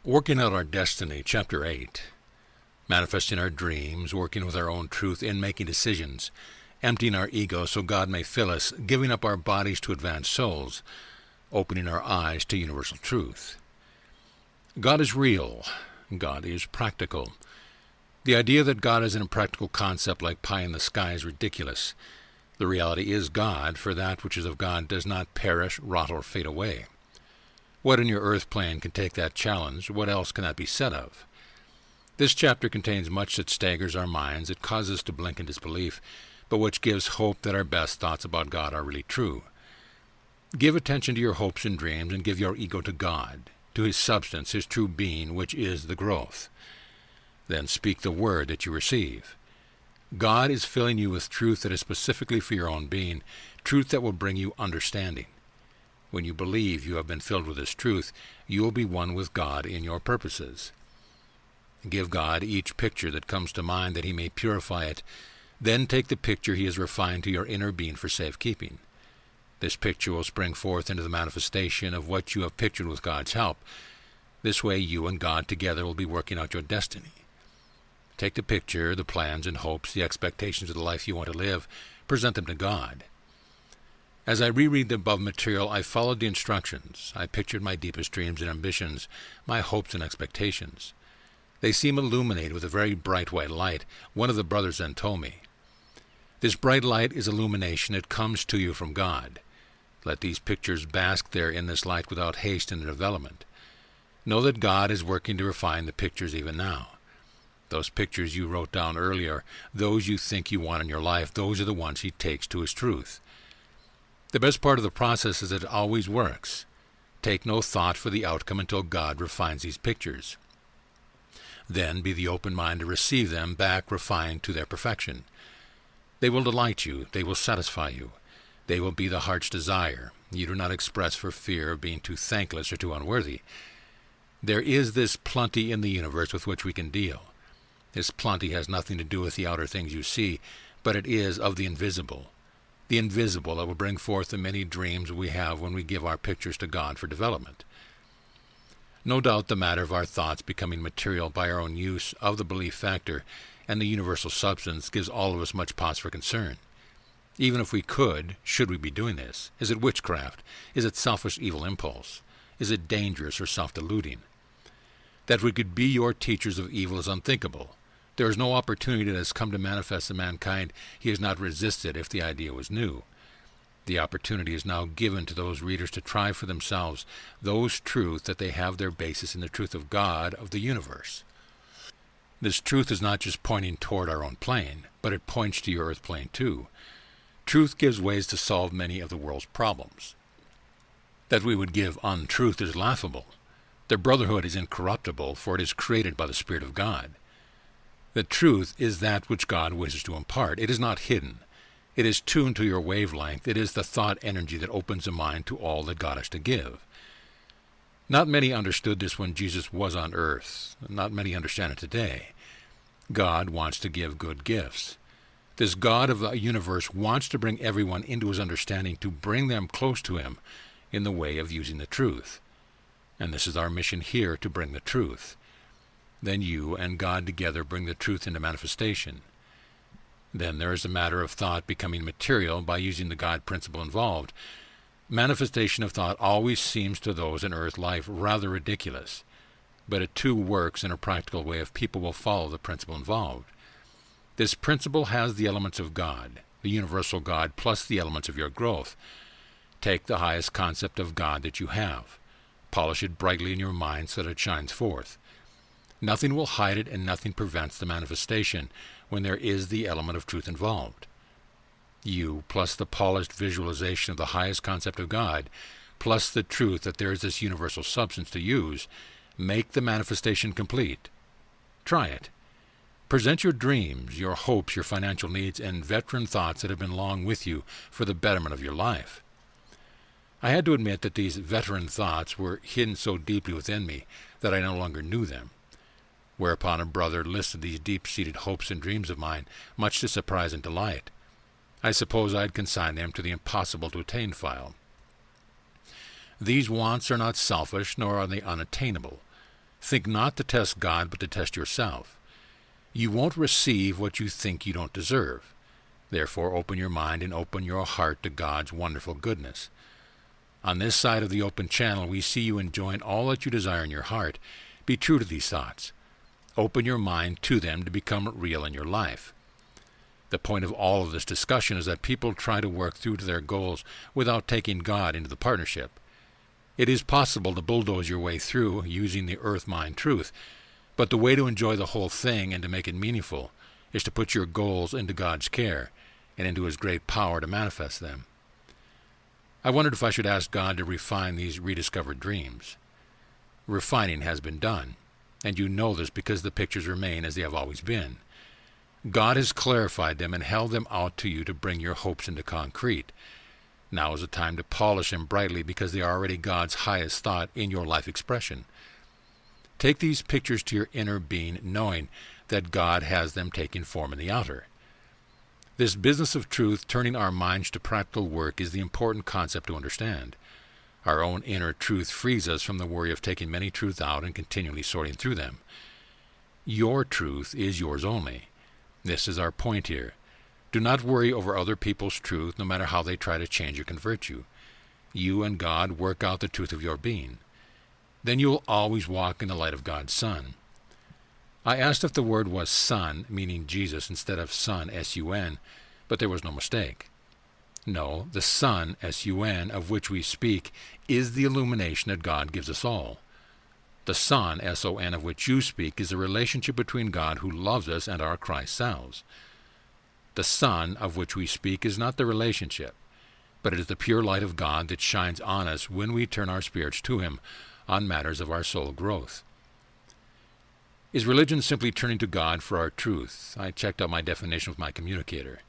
Working out our destiny, Chapter 8. Manifesting our dreams, working with our own truth in making decisions, emptying our ego so God may fill us, giving up our bodies to advance souls, opening our eyes to universal truth. God is real. God is practical. The idea that God is an impractical concept like pie in the sky is ridiculous. The reality is God, for that which is of God does not perish, rot, or fade away. What in your earth plane can take that challenge? What else can that be said of? This chapter contains much that staggers our minds, it causes us to blink in disbelief, but which gives hope that our best thoughts about God are really true. Give attention to your hopes and dreams, and give your ego to God, to His substance, His true being, which is the growth. Then speak the word that you receive. God is filling you with truth that is specifically for your own being, truth that will bring you understanding. When you believe you have been filled with this truth, you will be one with God in your purposes. Give God each picture that comes to mind that He may purify it. Then take the picture He has refined to your inner being for safekeeping. This picture will spring forth into the manifestation of what you have pictured with God's help. This way you and God together will be working out your destiny. Take the picture, the plans and hopes, the expectations of the life you want to live, present them to God. As I reread the above material, I followed the instructions. I pictured my deepest dreams and ambitions, my hopes and expectations. They seem illuminated with a very bright white light, one of the brothers then told me. This bright light is illumination. It comes to you from God. Let these pictures bask there in this light without haste in their development. Know that God is working to refine the pictures even now. Those pictures you wrote down earlier, those you think you want in your life, those are the ones He takes to His truth. The best part of the process is that it always works. Take no thought for the outcome until God refines these pictures. Then be the open mind to receive them back refined to their perfection. They will delight you. They will satisfy you. They will be the heart's desire. You do not express for fear of being too thankless or too unworthy. There is this plenty in the universe with which we can deal. This plenty has nothing to do with the outer things you see, but it is of the invisible. The invisible that will bring forth the many dreams we have when we give our pictures to God for development. No doubt the matter of our thoughts becoming material by our own use of the belief factor and the universal substance gives all of us much pause for concern. Even if we could, should we be doing this? Is it witchcraft? Is it selfish evil impulse? Is it dangerous or self-deluding? That we could be your teachers of evil is unthinkable. There is no opportunity that has come to manifest in mankind He has not resisted if the idea was new. The opportunity is now given to those readers to try for themselves those truths that they have their basis in the truth of God, of the universe. This truth is not just pointing toward our own plane, but it points to your earth plane too. Truth gives ways to solve many of the world's problems. That we would give untruth is laughable. Their brotherhood is incorruptible, for it is created by the Spirit of God. The truth is that which God wishes to impart. It is not hidden. It is tuned to your wavelength. It is the thought energy that opens the mind to all that God has to give. Not many understood this when Jesus was on earth. Not many understand it today. God wants to give good gifts. This God of the universe wants to bring everyone into His understanding, to bring them close to Him in the way of using the truth. And this is our mission here, to bring the truth. Then you and God together bring the truth into manifestation. Then there is the matter of thought becoming material by using the God principle involved. Manifestation of thought always seems to those in earth life rather ridiculous, but it too works in a practical way if people will follow the principle involved. This principle has the elements of God, the universal God, plus the elements of your growth. Take the highest concept of God that you have. Polish it brightly in your mind so that it shines forth. Nothing will hide it, and nothing prevents the manifestation when there is the element of truth involved. You, plus the polished visualization of the highest concept of God, plus the truth that there is this universal substance to use, make the manifestation complete. Try it. Present your dreams, your hopes, your financial needs, and veteran thoughts that have been long with you for the betterment of your life. I had to admit that these veteran thoughts were hidden so deeply within me that I no longer knew them. Whereupon a brother listed these deep-seated hopes and dreams of mine, much to surprise and delight. I suppose I'd consign them to the impossible-to-attain file. These wants are not selfish, nor are they unattainable. Think not to test God, but to test yourself. You won't receive what you think you don't deserve. Therefore, open your mind and open your heart to God's wonderful goodness. On this side of the open channel, we see you enjoying all that you desire in your heart. Be true to these thoughts. Open your mind to them to become real in your life. The point of all of this discussion is that people try to work through to their goals without taking God into the partnership. It is possible to bulldoze your way through using the earth-mind truth, but the way to enjoy the whole thing and to make it meaningful is to put your goals into God's care and into His great power to manifest them. I wondered if I should ask God to refine these rediscovered dreams. Refining has been done, and you know this because the pictures remain as they have always been. God has clarified them and held them out to you to bring your hopes into concrete. Now is the time to polish them brightly because they are already God's highest thought in your life expression. Take these pictures to your inner being, knowing that God has them taking form in the outer. This business of truth, turning our minds to practical work, is the important concept to understand. Our own inner truth frees us from the worry of taking many truths out and continually sorting through them. Your truth is yours only. This is our point here. Do not worry over other people's truth, no matter how they try to change or convert you. You and God work out the truth of your being. Then you will always walk in the light of God's Son. I asked if the word was Son, meaning Jesus, instead of Son, S-U-N, but there was no mistake. No, the Son, S-U-N, of which we speak, is the illumination that God gives us all. The Son, S-O-N, of which you speak, is a relationship between God who loves us and our Christ selves. The Son, of which we speak, is not the relationship, but it is the pure light of God that shines on us when we turn our spirits to Him on matters of our soul growth. Is religion simply turning to God for our truth? I checked out my definition with my communicator.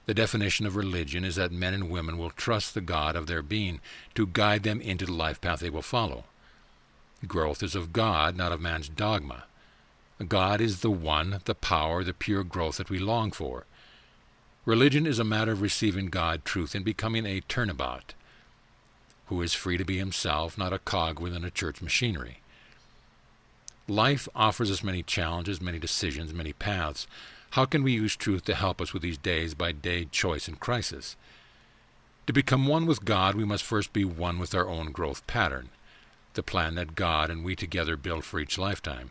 The definition of religion is that men and women will trust the God of their being to guide them into the life path they will follow. Growth is of God, not of man's dogma. God is the one, the power, the pure growth that we long for. Religion is a matter of receiving God truth and becoming a turnabout, who is free to be himself, not a cog within a church machinery. Life offers us many challenges, many decisions, many paths. How can we use truth to help us with these days-by-day choice and crisis? To become one with God, we must first be one with our own growth pattern, the plan that God and we together build for each lifetime.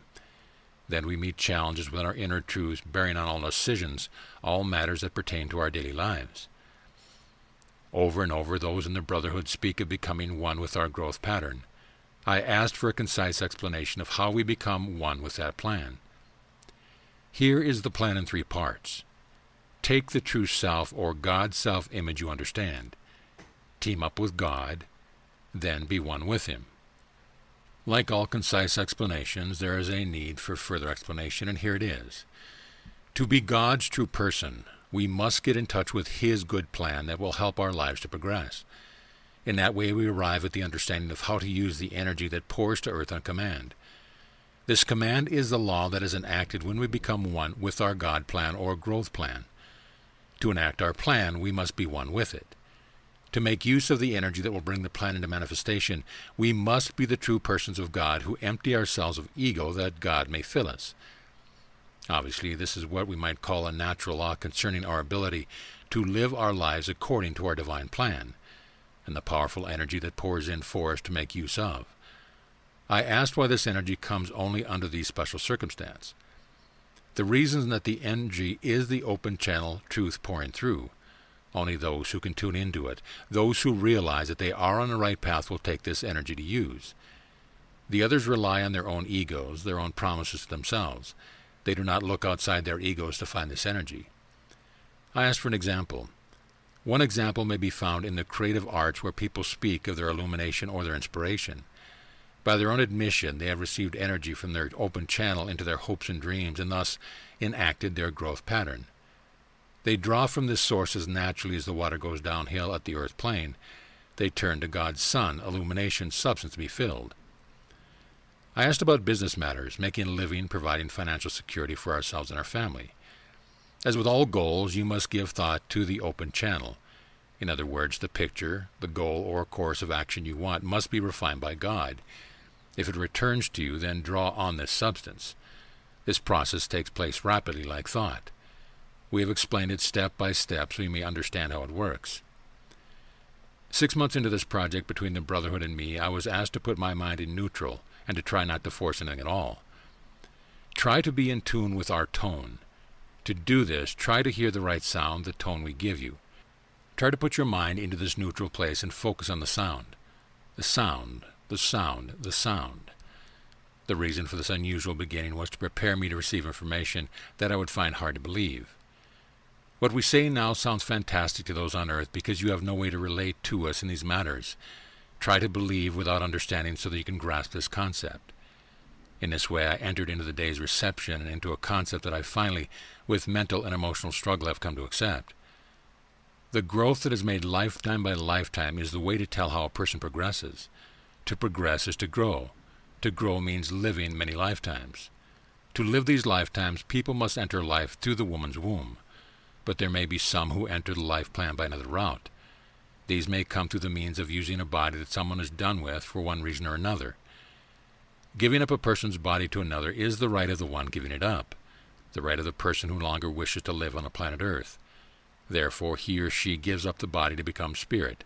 Then we meet challenges within our inner truths, bearing on all decisions, all matters that pertain to our daily lives. Over and over, those in the Brotherhood speak of becoming one with our growth pattern. I asked for a concise explanation of how we become one with that plan. Here is the plan in 3 parts. Take the true self or God's self-image you understand. Team up with God, then be one with Him. Like all concise explanations, there is a need for further explanation, and here it is. To be God's true person, we must get in touch with His good plan that will help our lives to progress. In that way, we arrive at the understanding of how to use the energy that pours to earth on command. This command is the law that is enacted when we become one with our God plan or growth plan. To enact our plan, we must be one with it. To make use of the energy that will bring the plan into manifestation, we must be the true persons of God who empty ourselves of ego that God may fill us. Obviously, this is what we might call a natural law concerning our ability to live our lives according to our divine plan, and the powerful energy that pours in for us to make use of. I asked why this energy comes only under these special circumstances. The reason that the energy is the open channel truth pouring through. Only those who can tune into it, those who realize that they are on the right path, will take this energy to use. The others rely on their own egos, their own promises to themselves. They do not look outside their egos to find this energy. I asked for an example. One example may be found in the creative arts where people speak of their illumination or their inspiration. By their own admission, they have received energy from their open channel into their hopes and dreams and thus enacted their growth pattern. They draw from this source as naturally as the water goes downhill at the earth plane. They turn to God's Son, illumination, substance to be filled. I asked about business matters, making a living, providing financial security for ourselves and our family. As with all goals, you must give thought to the open channel. In other words, the picture, the goal, or course of action you want must be refined by God. If it returns to you, then draw on this substance. This process takes place rapidly like thought. We have explained it step by step so you may understand how it works. 6 months into this project between the Brotherhood and me, I was asked to put my mind in neutral and to try not to force anything at all. Try to be in tune with our tone. To do this, try to hear the right sound, the tone we give you. Try to put your mind into this neutral place and focus on the sound. The sound, the sound, the sound. The reason for this unusual beginning was to prepare me to receive information that I would find hard to believe. What we say now sounds fantastic to those on earth because you have no way to relate to us in these matters. Try to believe without understanding so that you can grasp this concept. In this way, I entered into the day's reception and into a concept that I finally, with mental and emotional struggle, have come to accept. The growth that is made lifetime by lifetime is the way to tell how a person progresses. To progress is to grow. To grow means living many lifetimes. To live these lifetimes, people must enter life through the woman's womb. But there may be some who enter the life plan by another route. These may come through the means of using a body that someone is done with for one reason or another. Giving up a person's body to another is the right of the one giving it up, the right of the person who no longer wishes to live on the planet Earth. Therefore, he or she gives up the body to become spirit.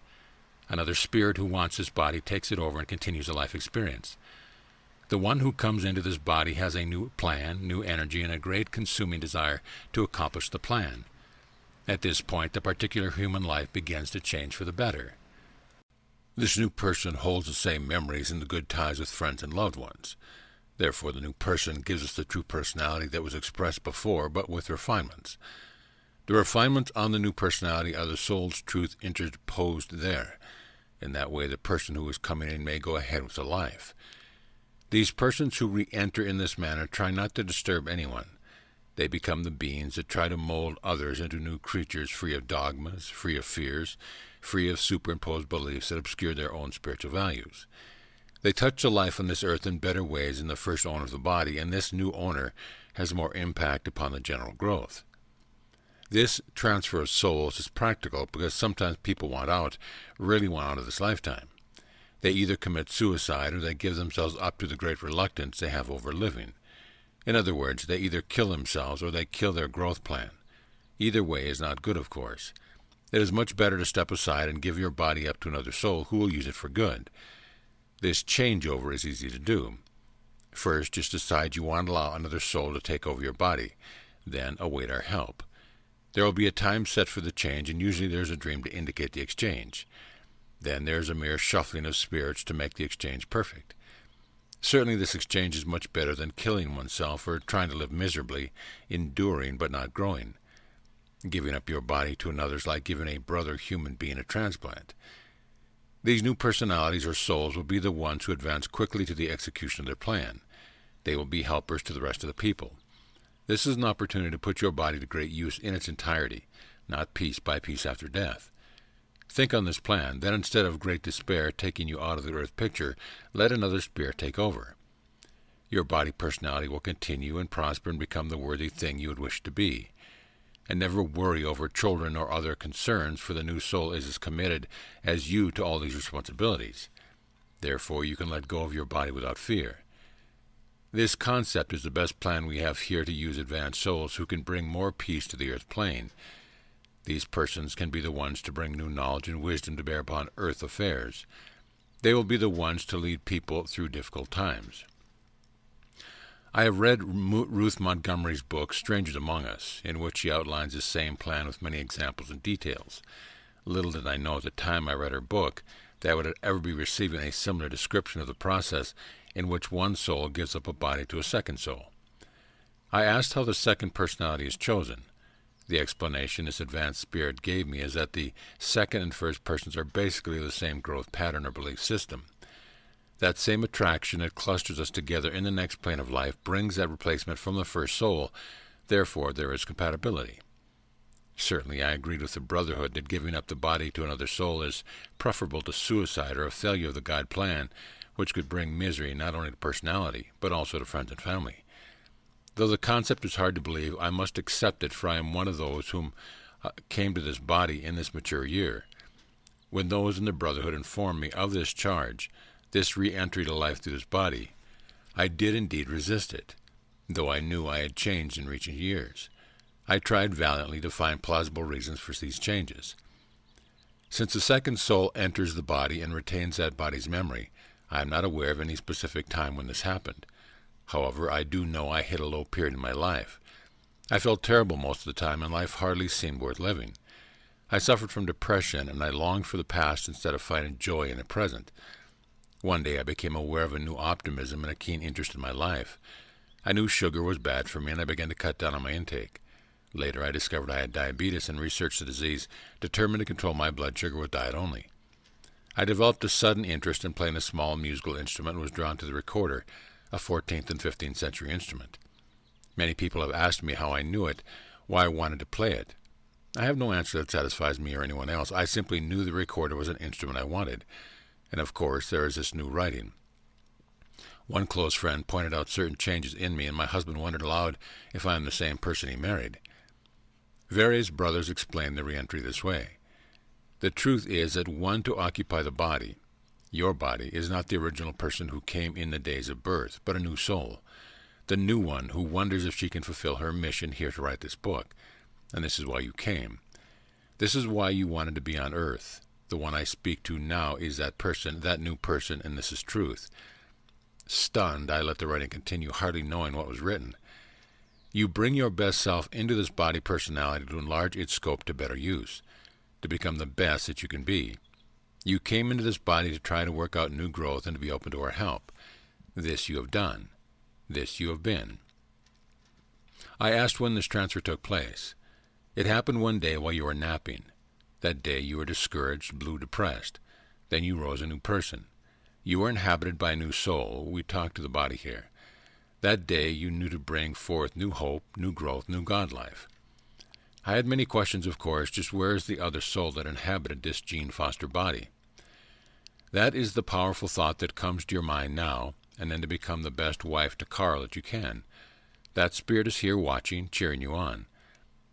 Another spirit who wants this body takes it over and continues a life experience. The one who comes into this body has a new plan, new energy, and a great consuming desire to accomplish the plan. At this point, the particular human life begins to change for the better. This new person holds the same memories and the good ties with friends and loved ones. Therefore, the new person gives us the true personality that was expressed before, but with refinements. The refinements on the new personality are the soul's truth interposed there. In that way, the person who is coming in may go ahead with the life. These persons who re-enter in this manner try not to disturb anyone. They become the beings that try to mold others into new creatures free of dogmas, free of fears, free of superimposed beliefs that obscure their own spiritual values. They touch the life on this earth in better ways than the first owner of the body, and this new owner has more impact upon the general growth. This transfer of souls is practical because sometimes people really want out of this lifetime. They either commit suicide or they give themselves up to the great reluctance they have over living. In other words, they either kill themselves or they kill their growth plan. Either way is not good, of course. It is much better to step aside and give your body up to another soul who will use it for good. This changeover is easy to do. First, just decide you want to allow another soul to take over your body. Then await our help. There will be a time set for the change, and usually there is a dream to indicate the exchange. Then there is a mere shuffling of spirits to make the exchange perfect. Certainly this exchange is much better than killing oneself or trying to live miserably, enduring but not growing. Giving up your body to another is like giving a brother human being a transplant. These new personalities or souls will be the ones who advance quickly to the execution of their plan. They will be helpers to the rest of the people. This is an opportunity to put your body to great use in its entirety, not piece by piece after death. Think on this plan, then instead of great despair taking you out of the earth picture, let another spirit take over. Your body personality will continue and prosper and become the worthy thing you would wish to be. And never worry over children or other concerns, for the new soul is as committed as you to all these responsibilities. Therefore, you can let go of your body without fear. This concept is the best plan we have here to use advanced souls who can bring more peace to the earth plane. These persons can be the ones to bring new knowledge and wisdom to bear upon earth affairs. They will be the ones to lead people through difficult times. I have read Ruth Montgomery's book, Strangers Among Us, in which she outlines the same plan with many examples and details. Little did I know at the time I read her book that I would ever be receiving a similar description of the process in which one soul gives up a body to a second soul. I asked how the second personality is chosen. The explanation this advanced spirit gave me is that the second and first persons are basically the same growth pattern or belief system. That same attraction that clusters us together in the next plane of life brings that replacement from the first soul. Therefore, there is compatibility. Certainly, I agreed with the Brotherhood that giving up the body to another soul is preferable to suicide or a failure of the God plan, which could bring misery not only to personality, but also to friends and family. Though the concept is hard to believe, I must accept it, for I am one of those whom came to this body in this mature year. When those in the Brotherhood informed me of this charge, this re-entry to life through this body. I did indeed resist it, though I knew I had changed in recent years. I tried valiantly to find plausible reasons for these changes. Since the second soul enters the body and retains that body's memory, I am not aware of any specific time when this happened. However, I do know I hit a low period in my life. I felt terrible most of the time, and life hardly seemed worth living. I suffered from depression, and I longed for the past instead of finding joy in the present. One day I became aware of a new optimism and a keen interest in my life. I knew sugar was bad for me, and I began to cut down on my intake. Later I discovered I had diabetes and researched the disease, determined to control my blood sugar with diet only. I developed a sudden interest in playing a small musical instrument and was drawn to the recorder, a 14th and 15th century instrument. Many people have asked me how I knew it, why I wanted to play it. I have no answer that satisfies me or anyone else. I simply knew the recorder was an instrument I wanted. And of course, there is this new writing. One close friend pointed out certain changes in me, and my husband wondered aloud if I am the same person he married. Various brothers explain the re-entry this way. The truth is that one to occupy the body, your body, is not the original person who came in the days of birth, but a new soul, the new one who wonders if she can fulfill her mission here to write this book. And this is why you came. This is why you wanted to be on earth. The one I speak to now is that person, that new person, and this is truth. Stunned, I let the writing continue, hardly knowing what was written. You bring your best self into this body personality to enlarge its scope to better use, to become the best that you can be. You came into this body to try to work out new growth and to be open to our help. This you have done. This you have been. I asked when this transfer took place. It happened one day while you were napping. That day you were discouraged, blue, depressed. Then you rose a new person. You were inhabited by a new soul. We talked to the body here. That day you knew to bring forth new hope, new growth, new God life. I had many questions, of course, just where is the other soul that inhabited this Gene Foster body? That is the powerful thought that comes to your mind now, and then to become the best wife to Carl that you can. That spirit is here watching, cheering you on.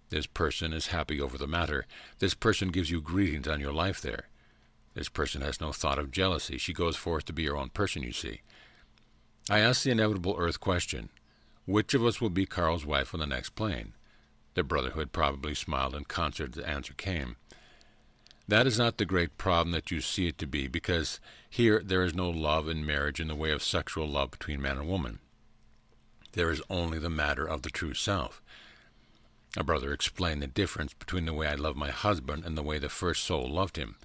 This person is happy over the matter. This person gives you greetings on your life there. This person has no thought of jealousy. She goes forth to be your own person, you see. I asked the inevitable earth question, which of us will be Carl's wife on the next plane? The brotherhood probably smiled in concert as the answer came. That is not the great problem that you see it to be, because here there is no love in marriage in the way of sexual love between man and woman. There is only the matter of the true self. A brother explained the difference between the way I love my husband and the way the first soul loved him.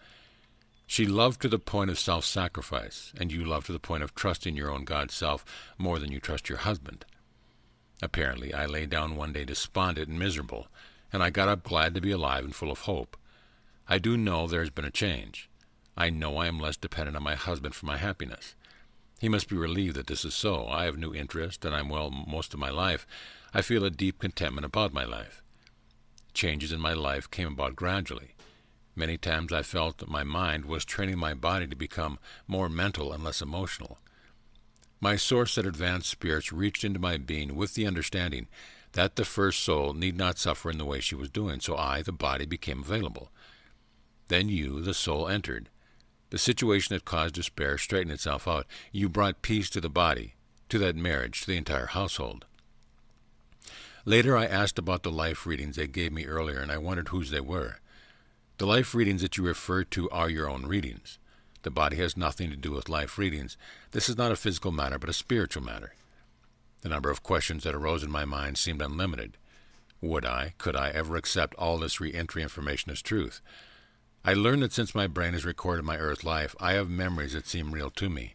She loved to the point of self-sacrifice, and you love to the point of trusting your own God self more than you trust your husband. Apparently, I lay down one day despondent and miserable, and I got up glad to be alive and full of hope. I do know there has been a change. I know I am less dependent on my husband for my happiness. He must be relieved that this is so. I have new interest, and I'm well most of my life. I feel a deep contentment about my life. Changes in my life came about gradually. Many times I felt that my mind was training my body to become more mental and less emotional. My source at advanced spirits reached into my being with the understanding that the first soul need not suffer in the way she was doing, so I, the body, became available. Then you, the soul, entered. The situation that caused despair straightened itself out. You brought peace to the body, to that marriage, to the entire household. Later I asked about the life readings they gave me earlier, and I wondered whose they were. The life readings that you refer to are your own readings. The body has nothing to do with life readings. This is not a physical matter, but a spiritual matter. The number of questions that arose in my mind seemed unlimited. Could I ever accept all this re-entry information as truth? I learned that since my brain has recorded my earth life, I have memories that seem real to me.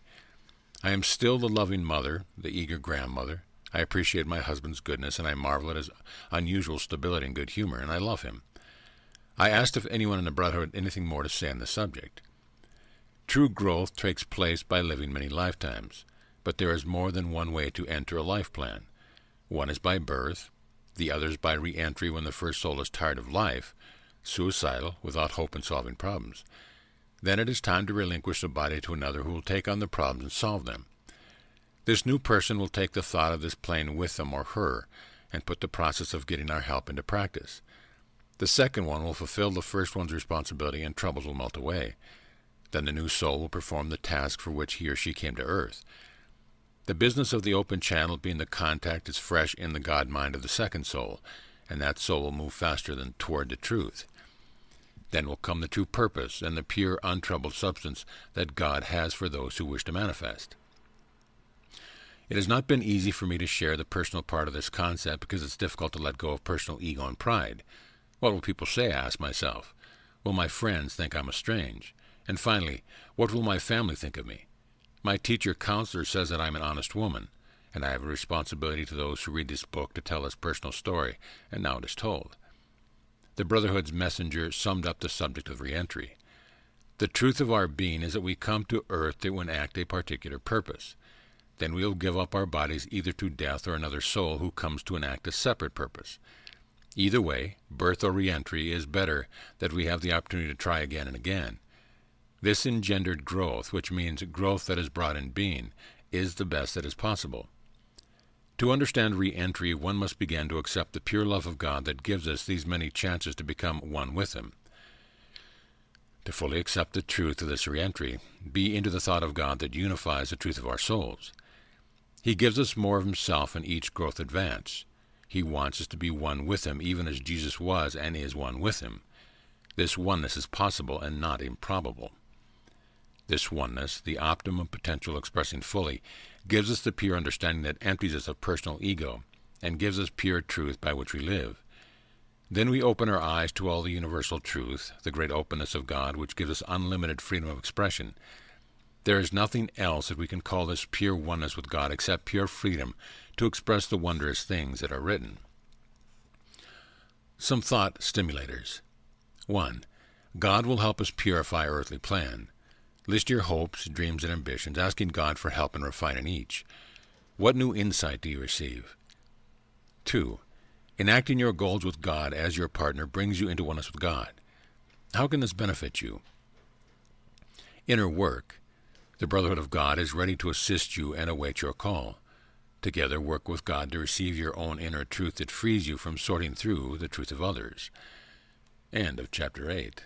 I am still the loving mother, the eager grandmother. I appreciate my husband's goodness, and I marvel at his unusual stability and good humor, and I love him. I asked if anyone in the brotherhood had anything more to say on the subject. True growth takes place by living many lifetimes, but there is more than one way to enter a life plan. One is by birth, the other is by re-entry when the first soul is tired of life, suicidal, without hope in solving problems. Then it is time to relinquish the body to another who will take on the problems and solve them. This new person will take the thought of this plane with them or her and put the process of getting our help into practice. The second one will fulfill the first one's responsibility and troubles will melt away. Then the new soul will perform the task for which he or she came to earth. The business of the open channel being the contact is fresh in the God mind of the second soul, and that soul will move faster than toward the truth. Then will come the true purpose and the pure, untroubled substance that God has for those who wish to manifest. It has not been easy for me to share the personal part of this concept because it's difficult to let go of personal ego and pride. What will people say, I ask myself? Will my friends think I'm strange? And finally, what will my family think of me? My teacher-counselor says that I'm an honest woman, and I have a responsibility to those who read this book to tell this personal story, and now it is told. The Brotherhood's messenger summed up the subject of re-entry. The truth of our being is that we come to earth to enact a particular purpose. Then we will give up our bodies either to death or another soul who comes to enact a separate purpose. Either way, birth or re-entry, is better that we have the opportunity to try again and again. This engendered growth, which means growth that is brought in being, is the best that is possible. To understand re-entry, one must begin to accept the pure love of God that gives us these many chances to become one with Him. To fully accept the truth of this re-entry, be into the thought of God that unifies the truth of our souls. He gives us more of Himself in each growth advance. He wants us to be one with Him, even as Jesus was and is one with Him. This oneness is possible and not improbable. This oneness, the optimum potential expressing fully, gives us the pure understanding that empties us of personal ego and gives us pure truth by which we live. Then we open our eyes to all the universal truth, the great openness of God, which gives us unlimited freedom of expression. There is nothing else that we can call this pure oneness with God except pure freedom to express the wondrous things that are written. Some thought stimulators. 1. God will help us purify our earthly plan. List your hopes, dreams, and ambitions, asking God for help in refining each. What new insight do you receive? 2. Enacting your goals with God as your partner brings you into oneness with God. How can this benefit you? Inner work. The Brotherhood of God is ready to assist you and await your call. Together, work with God to receive your own inner truth that frees you from sorting through the truth of others. End of Chapter 8.